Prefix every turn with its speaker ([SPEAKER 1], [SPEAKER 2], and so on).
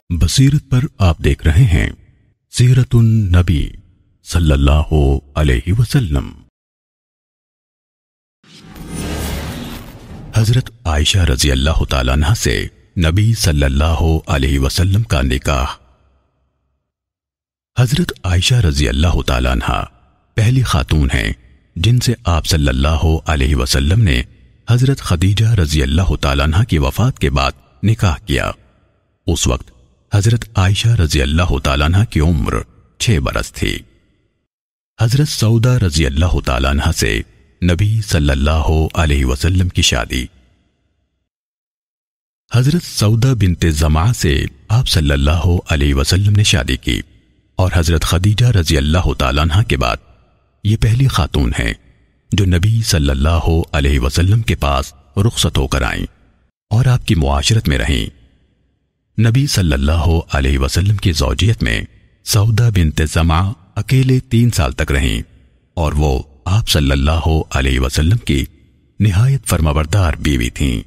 [SPEAKER 1] بصیرت پر آپ دیکھ رہے ہیں سیرت النبی صلی اللہ علیہ وسلم۔ حضرت عائشہ رضی اللہ تعالیٰ عنہ سے نبی صلی اللہ علیہ وسلم کا نکاح۔ حضرت عائشہ رضی اللہ تعالیٰ عنہ پہلی خاتون ہیں جن سے آپ صلی اللہ علیہ وسلم نے حضرت خدیجہ رضی اللہ تعالیٰ عنہ کی وفات کے بعد نکاح کیا۔ اس وقت حضرت عائشہ رضی اللہ تعالیٰ عنہ کی عمر 6 برس تھی۔ حضرت سعودہ رضی اللہ تعالیٰ عنہ سے نبی صلی اللہ علیہ وسلم کی شادی۔ حضرت سعودہ بنت زمعہ سے آپ صلی اللہ علیہ وسلم نے شادی کی اور حضرت خدیجہ رضی اللہ تعالیٰ عنہ کے بعد یہ پہلی خاتون ہیں جو نبی صلی اللہ علیہ وسلم کے پاس رخصت ہو کر آئیں اور آپ کی معاشرت میں رہیں۔ نبی صلی اللہ علیہ وسلم کی زوجیت میں سعودہ بنت زمعہ اکیلے 3 سال تک رہیں اور وہ آپ صلی اللہ علیہ وسلم کی نہایت فرمانبردار بیوی تھیں۔